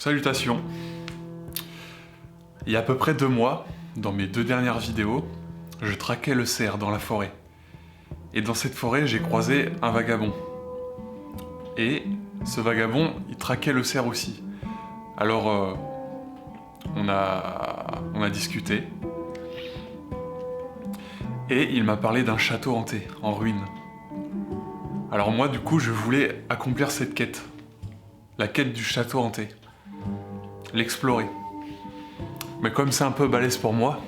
Salutations. Il y a à peu près 2 mois, dans mes 2 dernières vidéos, je traquais le cerf dans la forêt. Et dans cette forêt, j'ai croisé un vagabond. Et ce vagabond, il traquait le cerf aussi. Alors, on a discuté. Et il m'a parlé d'un château hanté, en ruine. Alors moi, du coup, je voulais accomplir cette quête. La quête du château hanté. L'explorer. Mais comme c'est un peu balèze pour moi,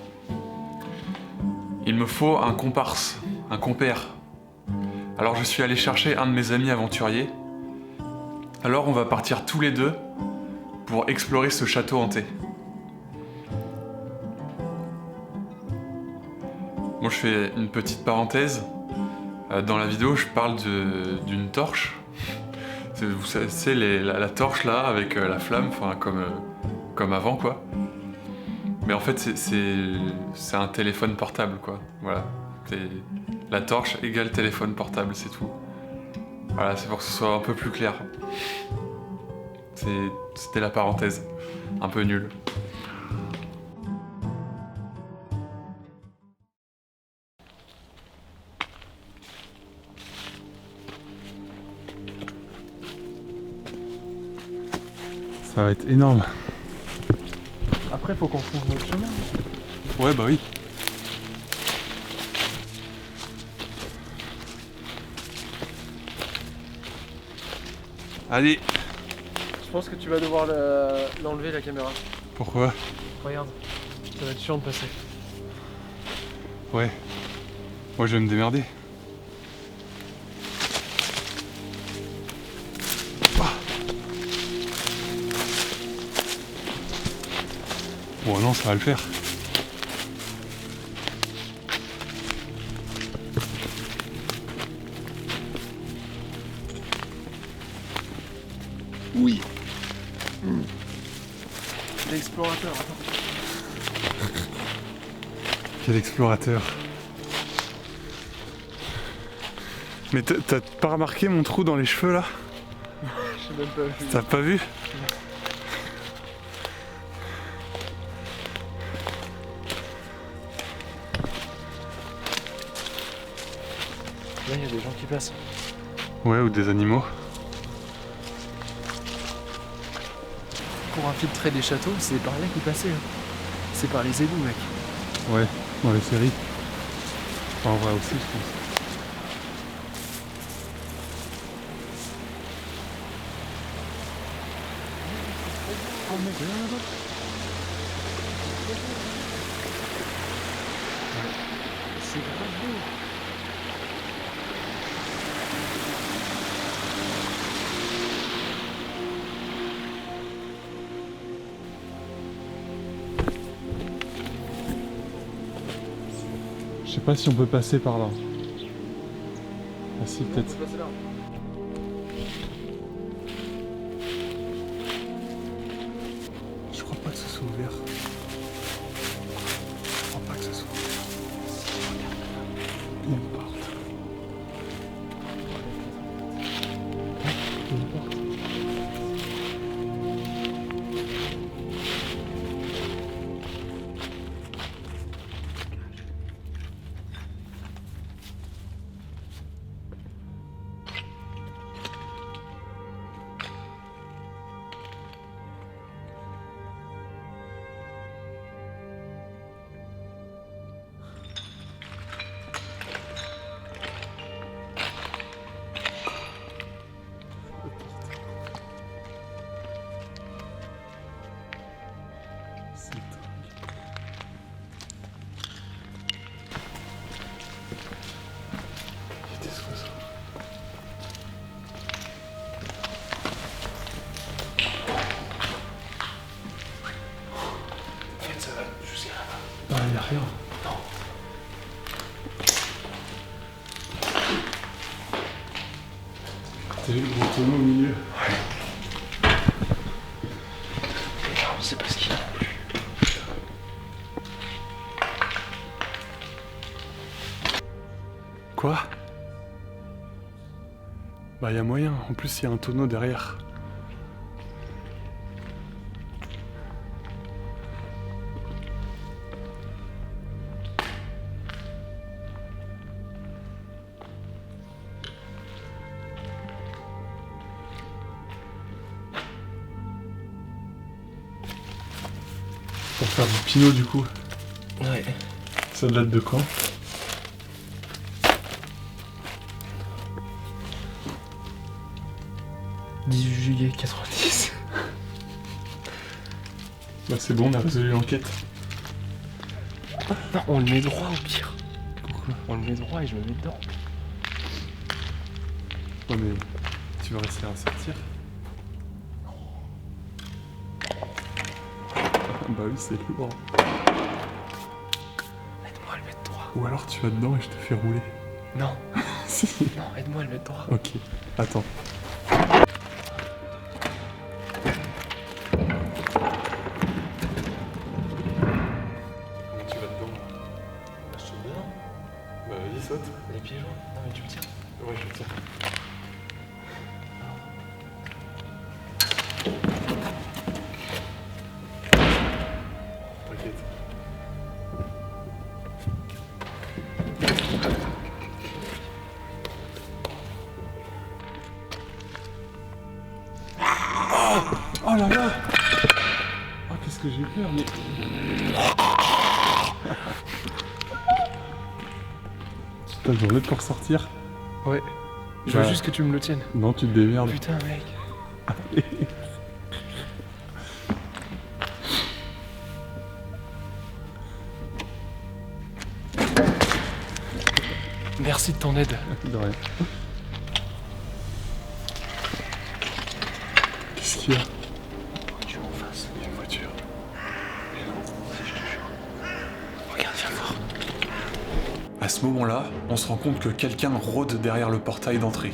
il me faut un comparse, un compère. Alors je suis allé chercher un de mes amis aventuriers. Alors on va partir tous les deux pour explorer ce château hanté. Moi je fais une petite parenthèse. Dans la vidéo je parle d'une torche. Vous savez, c'est la torche là avec la flamme, enfin comme avant quoi. Mais en fait c'est un téléphone portable quoi. Voilà. La torche égale téléphone portable, c'est tout. Voilà, c'est pour que ce soit un peu plus clair. C'était la parenthèse. Un peu nulle. Ça va être énorme. Après, faut qu'on trouve notre chemin. Ouais, bah oui. Allez. Je pense que tu vas devoir l'enlever la caméra. Pourquoi? Regarde, ça va être chiant de passer. Ouais. Moi je vais me démerder. Bon non, ça va le faire. Oui. L'explorateur, attends. Quel explorateur. Mais t'as pas remarqué mon trou dans les cheveux là? J'ai même pas vu. T'as pas vu? Là, il y a des gens qui passent. Ouais, ou des animaux. Pour infiltrer des châteaux, c'est par là qu'ils passaient. Hein. C'est par les égouts, mec. Ouais, dans les séries. Enfin, en vrai aussi, je pense. C'est grave beau. Je sais pas si on peut passer par là. Ah si, peut-être. On peut passer là. Je crois pas que ce soit ouvert. Je crois pas que ce soit ouvert. Il y a une porte. Ouais, il y a une porte. C'est dingue. Il y a des oiseaux. Ça va jusqu'à là-bas. Ah, il y a rien. Non. T'as vu le gros tonneau au milieu? On sait pas ce qu'il y a non plus. Quoi? Bah y a moyen, en plus il y a un tonneau derrière. Pour faire du pinot du coup. Ouais. Ça date de quand? « 18 juillet 90. » Bah c'est bon, on a résolu l'enquête. Non, on le met droit au pire. Pourquoi? On le met droit et je me mets dedans. Ouais mais tu vas réussir à sortir? Bah oui c'est lourd. Aide-moi à le mettre droit. Ou alors tu vas dedans et je te fais rouler. Non. Si. Non, aide-moi à le mettre droit. Ok, attends. Comment tu vas dedans? Je suis dedans. Bah vas-y saute. Les pieds joints. Non mais tu me tiens. Ouais je tiens. T'inquiète. Oh là là! Oh qu'est-ce que j'ai peur mais... Tu t'as journée pour sortir? Ouais. Je veux Bah. juste que tu me le tiennes. Non tu te démerdes. Putain mec. Merci de ton aide. De rien. Qu'est-ce qu'il y a? Voiture en face. Une voiture. Regarde, viens voir. À ce moment-là, on se rend compte que quelqu'un rôde derrière le portail d'entrée.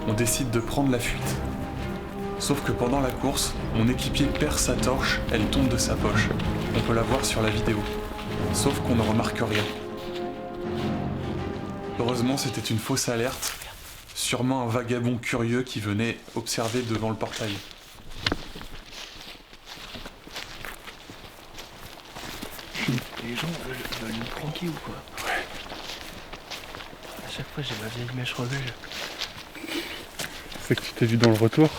On décide de prendre la fuite. Sauf que pendant la course, mon équipier perd sa torche, elle tombe de sa poche. On peut la voir sur la vidéo. Sauf qu'on ne remarque rien. Heureusement, c'était une fausse alerte. Sûrement un vagabond curieux qui venait observer devant le portail. Les gens veulent nous pranker ou quoi? Ouais. À chaque fois j'ai ma vieille mèche rebelle. C'est que tu t'es vu dans le retour?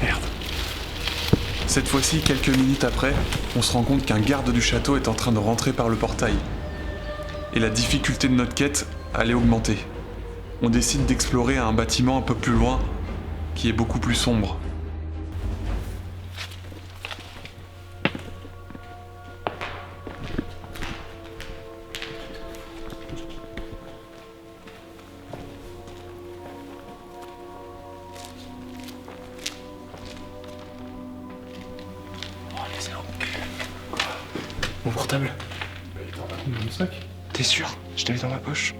Merde. Cette fois-ci, quelques minutes après, on se rend compte qu'un garde du château est en train de rentrer par le portail. Et la difficulté de notre quête allait augmenter. On décide d'explorer un bâtiment un peu plus loin, qui est beaucoup plus sombre. Oh, laissez-le. Mon portable. Bah, il est dans mon sac. T'es sûr? Je t'avais dans ma poche.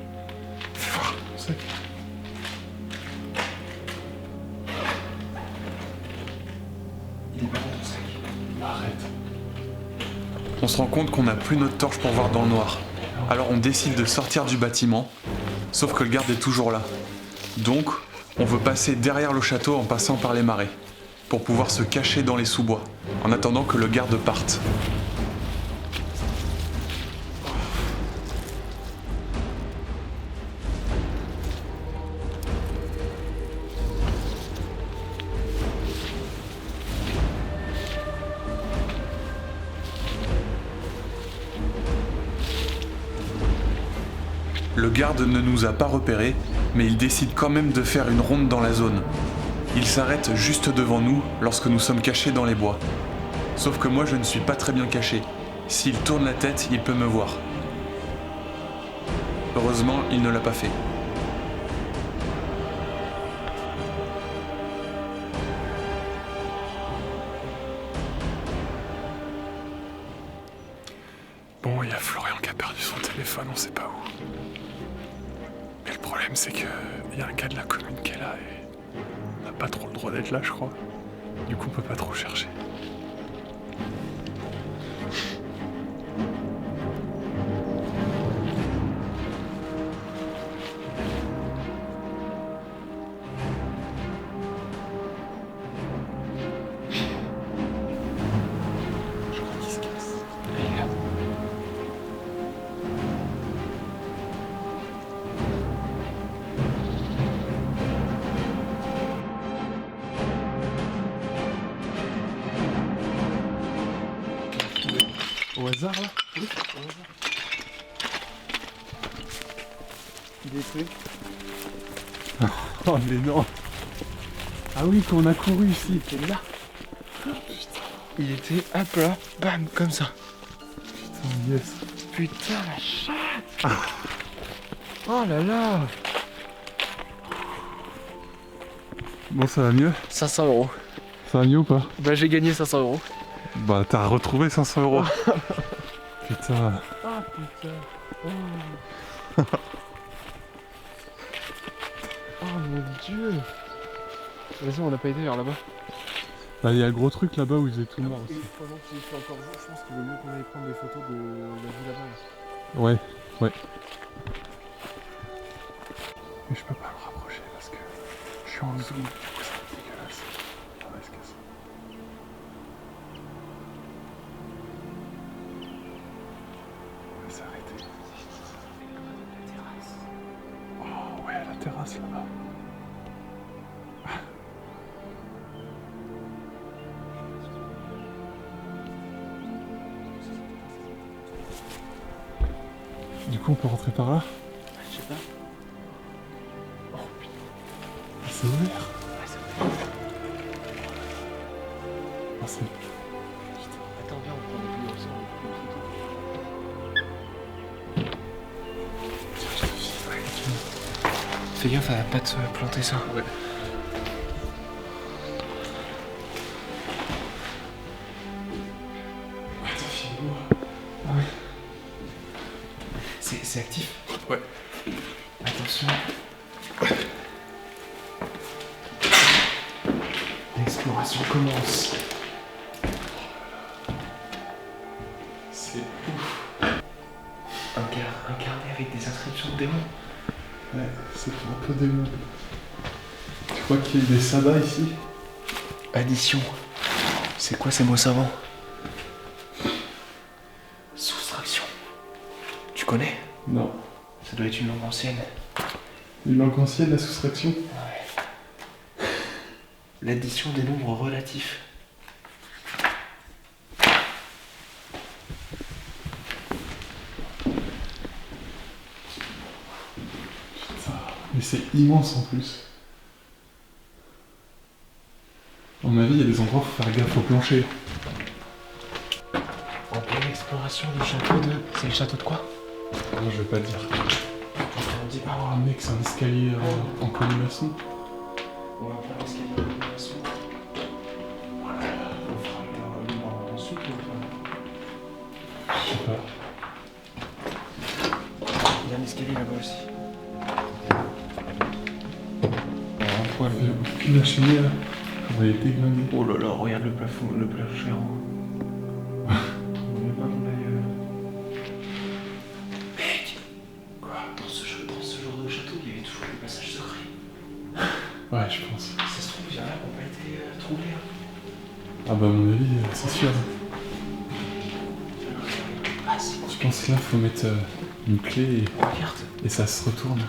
Fais voir. Mon sac. Il est pas dans ton sac. Arrête. On se rend compte qu'on n'a plus notre torche pour voir dans le noir. Alors on décide de sortir du bâtiment, sauf que le garde est toujours là. Donc, on veut passer derrière le château en passant par les marais, pour pouvoir se cacher dans les sous-bois, en attendant que le garde parte. Le garde ne nous a pas repérés, mais il décide quand même de faire une ronde dans la zone. Il s'arrête juste devant nous lorsque nous sommes cachés dans les bois. Sauf que moi je ne suis pas très bien caché. S'il tourne la tête, il peut me voir. Heureusement, il ne l'a pas fait. Bon, il y a Florian qui a perdu son téléphone, on sait pas où. Mais le problème, c'est que y a un gars de la commune qui est là et on n'a pas trop le droit d'être là, je crois. Du coup, on peut pas trop chercher. Au hasard là? Oui, au hasard. Il est prêt. Oh mais non. Ah oui, quand on a couru ici. Il était là. Il était hop là, bam, comme ça. Putain, yes. Putain la chatte. Oh là là. Bon, ça va mieux? 500 euros. Ça va mieux ou pas? Bah j'ai gagné 500 euros. Bah t'as retrouvé 500 euros. Putain. Ah putain. Oh. Oh mon dieu. Vas-y, on n'a pas été vers là-bas. Bah il y a le gros truc là-bas où il faisait tout noir Et aussi. pendant qu'il fait encore jour, je pense qu'il vaut mieux qu'on aille prendre des photos de la vue là-bas. Là. Ouais, ouais. Mais je peux pas me rapprocher parce que je suis en zoom. C'est dégueulasse. Ah ouais, c'est casse. On va s'arrêter. La terrasse. Oh ouais, la terrasse là-bas. Du coup, on peut rentrer par là? Je sais pas. Oh putain. Ah, c'est ouvert. Ah, c'est vrai. Ah, c'est... Attends, viens, on prend des vidéos ensemble. Tiens, je te filme. Ouais, tu... Fais gaffe à pas te planter ça. Ouais. Attends, filme-moi. Ah ouais. C'est actif. Ouais. Attention. L'exploration commence. C'est ouf. Un carnet avec des inscriptions de démons. Ouais, c'est un peu démon. Tu crois qu'il y a des sabbats ici? Addition. C'est quoi ces mots savants? Soustraction. Tu connais? Non. Ça doit être une langue ancienne. Une langue ancienne, la soustraction? Ouais. L'addition des nombres relatifs. Putain, mais c'est immense en plus. À mon avis, il y a des endroits où faut faire gaffe au plancher. En pleine exploration du château de... C'est le château de quoi? Non, je vais pas dire. On dit pas. Oh mec, c'est un escalier en colimaçon. On va faire l'escalier de l'animation. On fera le ensuite ou Je sais pas. il y a un escalier là-bas aussi. Un poil. Aucune la cheminée là. On va les déglinguer. Oh là là, regarde le plafond, le plafond. On veut pas qu'on aille. Mec! Quoi? Dans ce genre de château, il y avait toujours des passages secrets. Ouais, je pense. Ça se trouve, il y en a qui n'ont pas été trouvés. Ah bah à mon avis, c'est sûr. Ah si, Je pense que là, faut mettre une clé regarde. et ça se retourne.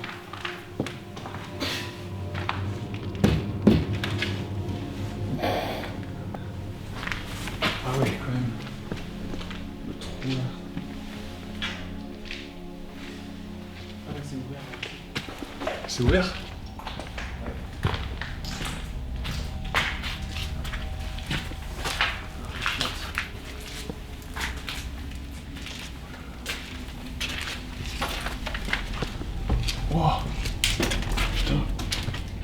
Ah ouais, quand même. Le trou là. Ah là, c'est ouvert. C'est ouvert? Wow. Putain,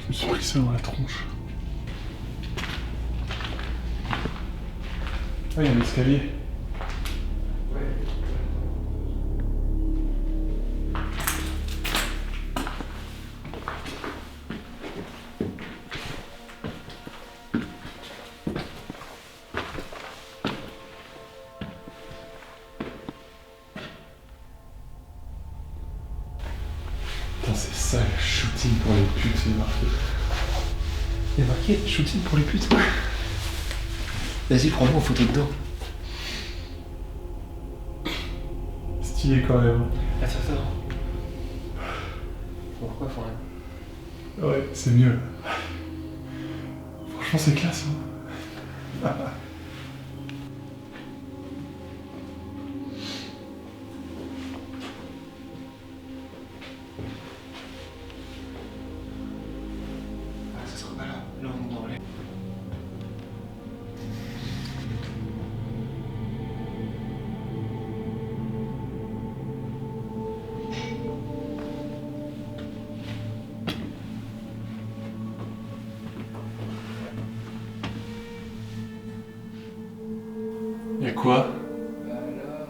je me suis pris ça dans la tronche. Ah, il y a un escalier. Putain, c'est ça le shooting pour les putes, c'est marqué. Il y a marqué shooting pour les putes. Vas-y, prends-moi en photo de dos. Stylé quand même. Attends. Pourquoi faut rien? Ouais, c'est mieux. Franchement, c'est classe. Hein. Y'a quoi? Bah là,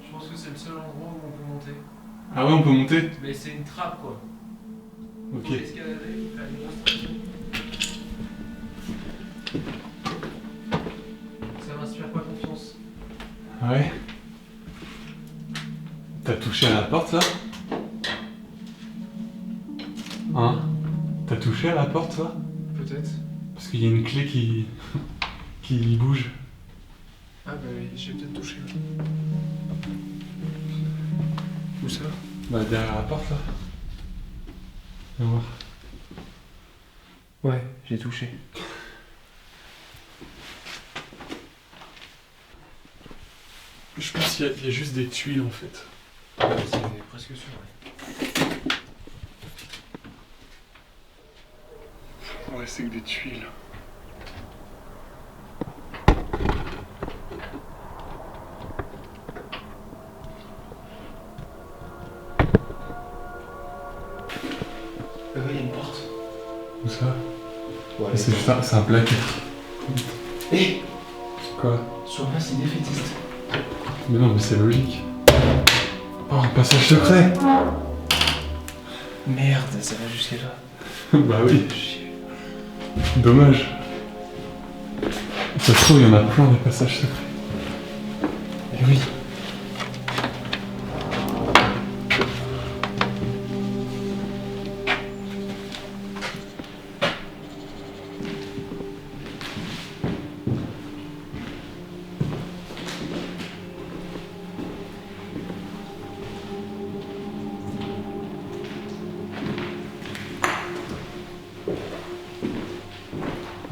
je pense que c'est le seul endroit où on peut monter. Ah ouais, on peut monter? Mais c'est une trappe quoi. Ok. Faut escalader, faire une grosse trappe. Ça m'inspire pas confiance. Ah ouais? T'as touché à la porte là? Hein? T'as touché à la porte toi? Peut-être. Parce qu'il y a une clé qui bouge. Ah bah oui, j'ai peut-être touché. Où ça? Bah derrière la porte là. Viens voir. Ouais, j'ai touché. Je pense qu'il y a juste des tuiles en fait. C'est presque sûr, ouais. Ouais, c'est que des tuiles. Ouais, il y a une porte. Où ça? Ouais, C'est juste c'est un placard. Hé, Quoi? sur place, c'est défaitiste. Mais non, mais c'est logique. Oh, un passage secret! Merde, ça va jusqu'à là. Bah oui. Dommage. Ça se trouve, il y en a plein des passages secrets. Eh oui.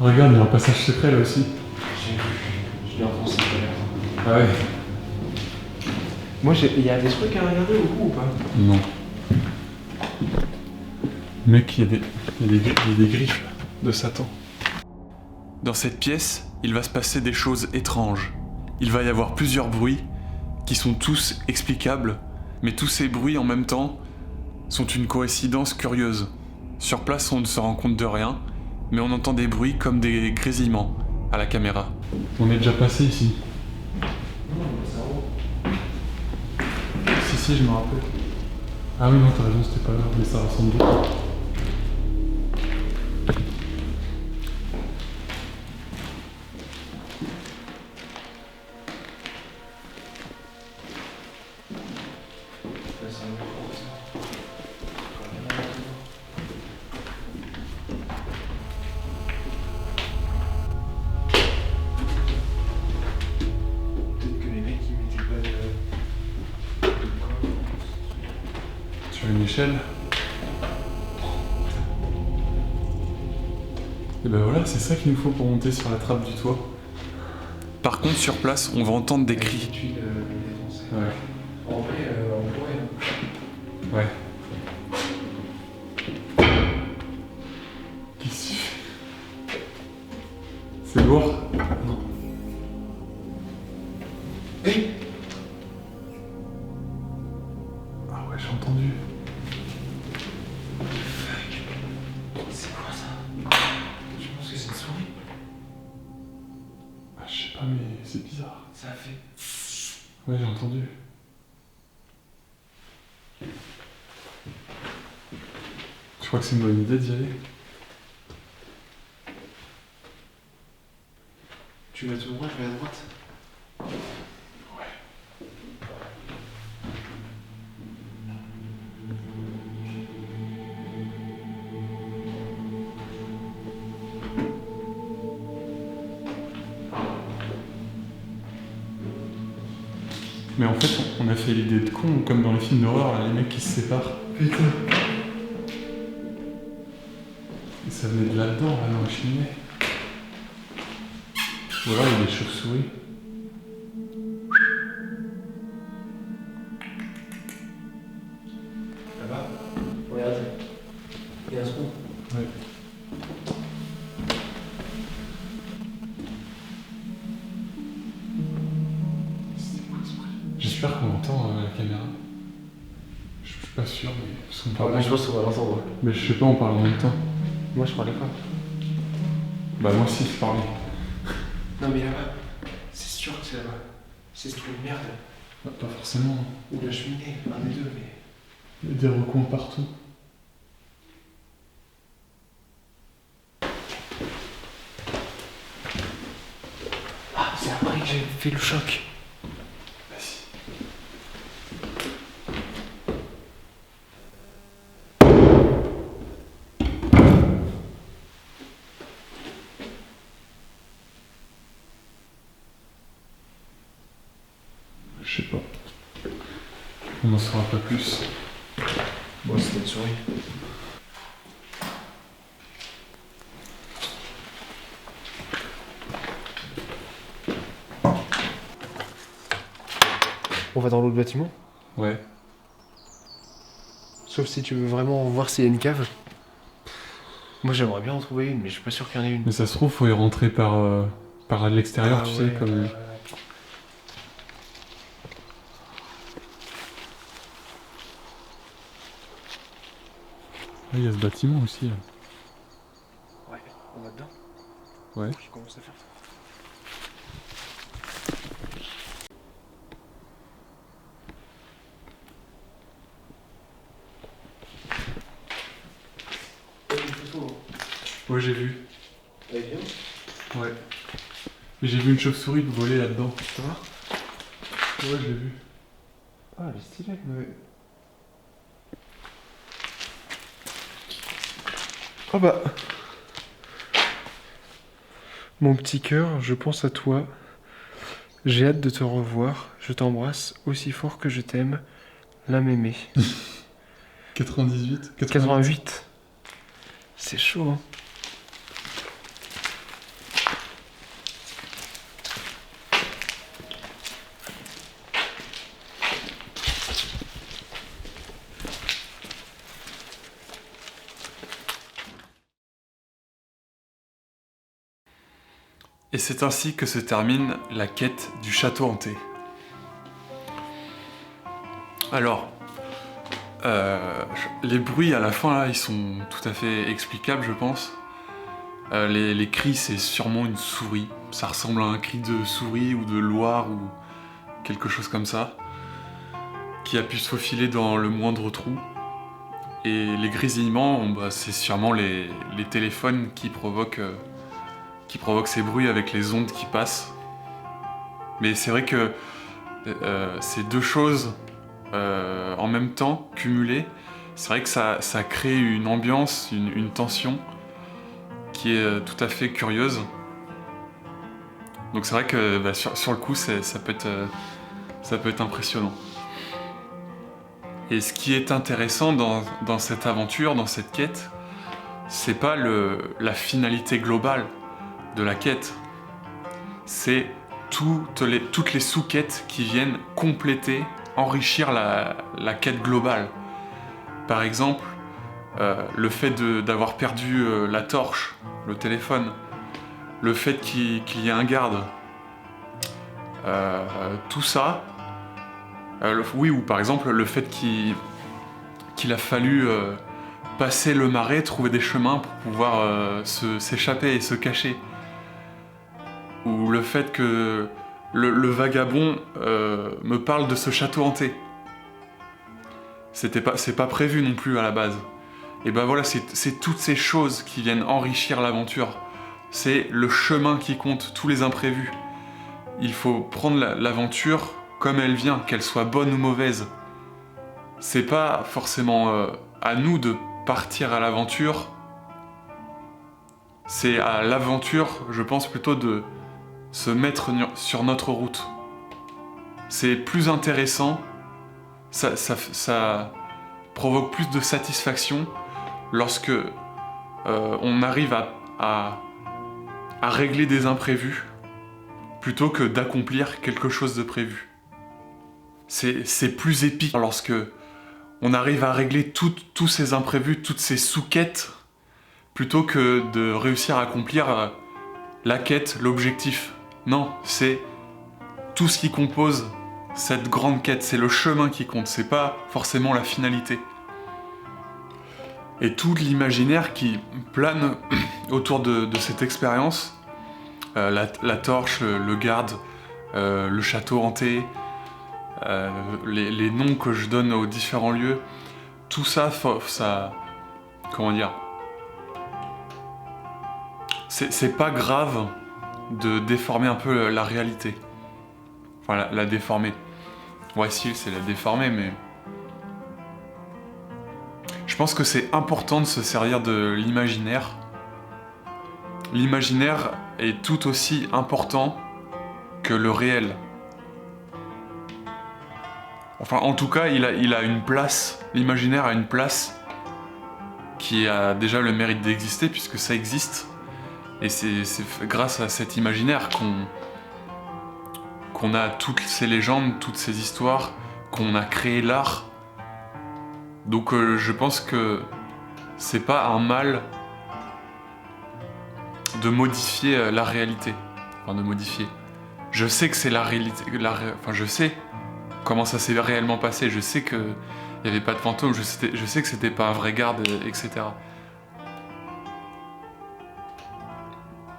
Regarde, il y a un passage secret là aussi. J'ai vu. Je l'ai enfoncé tout à l'heure. Ah ouais? Moi, il y a des trucs à regarder au coup ou pas? Non. Mec, il y a des griffes là, de Satan. Dans cette pièce, il va se passer des choses étranges. Il va y avoir plusieurs bruits qui sont tous explicables, mais tous ces bruits en même temps sont une coïncidence curieuse. Sur place, on ne se rend compte de rien, mais on entend des bruits comme des grésillements à la caméra. On est déjà passé ici. Non, ça roule. Si, je me rappelle. Ah oui, non, t'as raison, c'était pas là, mais ça ressemble beaucoup. Peut-être que les mecs ils mettaient pas de corps. Sur une échelle. Et ben voilà, c'est ça qu'il nous faut pour monter sur la trappe du toit. Par contre, sur place, on va entendre des cris. Les tuiles défoncées. Ouais. En vrai, on pourrait. Hein. Ouais. Qu'est-ce que tu fais? C'est lourd? Non. Hé! Ah ouais, j'ai entendu. C'est quoi ça? Je pense que c'est une souris. Ah, je sais pas, mais c'est bizarre. Ça a fait. Ouais, j'ai entendu. Je crois que c'est une bonne idée d'y aller. Tu vas tout droit, je vais à droite. Mais en fait, on a fait l'idée de con, comme dans les films d'horreur, là, les mecs qui se séparent. Putain. Et ça venait de là-dedans, là, dans la cheminée. Ou alors il y a des chauves-souris. Là-bas. Regarde. Il y a un trou. Ouais. J'espère qu'on entend la caméra. Je suis pas sûr, mais. Parce qu'on parle. Je pense qu'on va l'entendre. Mais je sais pas, on parle en même temps. Moi, je parlais pas. Bah, moi aussi, je parlais. Non, mais là-bas, c'est sûr. sûr que c'est là-bas. C'est ce trou de merde. Pas forcément. Ou la cheminée, un des deux, mais... Il y a des recoins partout. Ah, c'est après que j'ai fait le choc. Vas-y. Je sais pas. On n'en saura pas plus. Bon, c'était une souris. On va dans l'autre bâtiment? Ouais. Sauf si tu veux vraiment voir s'il y a une cave. Moi j'aimerais bien en trouver une, mais je suis pas sûr qu'il y en ait une. Mais ça se trouve, faut y rentrer par l'extérieur, Ah tu ouais, sais, comme... Ah, il y a ce bâtiment aussi, là. Ouais, on va dedans. Ouais. Je commence à faire ça. Ouais, j'ai vu. Elle est bien? Ouais. Mais j'ai vu une chauve-souris voler là-dedans. Ça va? Ouais, je l'ai vu. Ah, elle est stylée. Ouais. Oh bah. Mon petit cœur, je pense à toi. J'ai hâte de te revoir. Je t'embrasse aussi fort que je t'aime. La mémé. 98 88. C'est chaud, hein. Et c'est ainsi que se termine la quête du château hanté. Alors, les bruits à la fin, là, ils sont tout à fait explicables, je pense. Les cris, c'est sûrement une souris. Ça ressemble à un cri de souris ou de loir ou quelque chose comme ça, qui a pu se faufiler dans le moindre trou. Et les grésillements, bah, c'est sûrement les téléphones qui provoquent ces bruits avec les ondes qui passent. Mais c'est vrai que ces deux choses en même temps, cumulées, c'est vrai que ça crée une ambiance, une tension qui est tout à fait curieuse. Donc c'est vrai que bah, sur le coup, ça peut être impressionnant. Et ce qui est intéressant dans cette aventure, dans cette quête, c'est pas la finalité globale de la quête, c'est toutes les sous-quêtes qui viennent compléter, enrichir la quête globale. Par exemple, le fait d'avoir perdu la torche, le téléphone, le fait qu'il y ait un garde, tout ça, oui, ou par exemple le fait qu'il a fallu passer le marais, trouver des chemins pour pouvoir s'échapper et se cacher. Ou le fait que le vagabond me parle de ce château hanté. C'est pas prévu non plus à la base. Et ben voilà, c'est toutes ces choses qui viennent enrichir l'aventure. C'est le chemin qui compte, tous les imprévus. Il faut prendre l'aventure comme elle vient, qu'elle soit bonne ou mauvaise. C'est pas forcément à nous de partir à l'aventure. C'est à l'aventure, je pense plutôt de se mettre sur notre route. C'est plus intéressant, ça provoque plus de satisfaction lorsque on arrive à régler des imprévus plutôt que d'accomplir quelque chose de prévu. C'est plus épique lorsque on arrive à régler tous ces imprévus, toutes ces sous-quêtes, plutôt que de réussir à accomplir la quête, l'objectif. Non, c'est tout ce qui compose cette grande quête, c'est le chemin qui compte, c'est pas forcément la finalité. Et tout l'imaginaire qui plane autour de cette expérience, la torche, le garde, le château hanté, les noms que je donne aux différents lieux, tout ça, ça... Comment dire? C'est pas grave de déformer un peu la réalité. Enfin, la déformer. Ouais, si, c'est la déformer, mais... Je pense que c'est important de se servir de l'imaginaire. L'imaginaire est tout aussi important que le réel. Enfin, en tout cas, il a une place. L'imaginaire a une place qui a déjà le mérite d'exister, puisque ça existe. Et c'est grâce à cet imaginaire qu'on a toutes ces légendes, toutes ces histoires, qu'on a créé l'art. Donc je pense que c'est pas un mal de modifier la réalité. Enfin, de modifier. Je sais que c'est la réalité. Enfin, je sais comment ça s'est réellement passé. Je sais qu'il n'y avait pas de fantôme. Je sais que c'était pas un vrai garde, etc.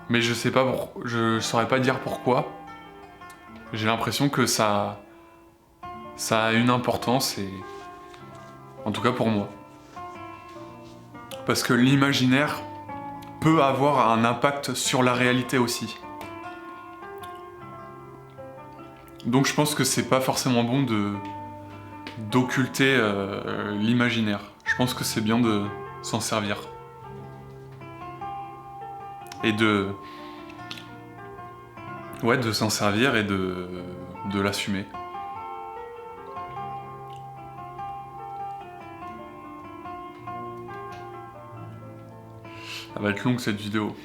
Mais je sais pas, je saurais pas dire pourquoi. J'ai l'impression que ça a une importance, et en tout cas pour moi. Parce que l'imaginaire peut avoir un impact sur la réalité aussi. Donc je pense que c'est pas forcément bon d'occulter l'imaginaire. Je pense que c'est bien de s'en servir. Et de s'en servir et de l'assumer. Ça va être longue cette vidéo.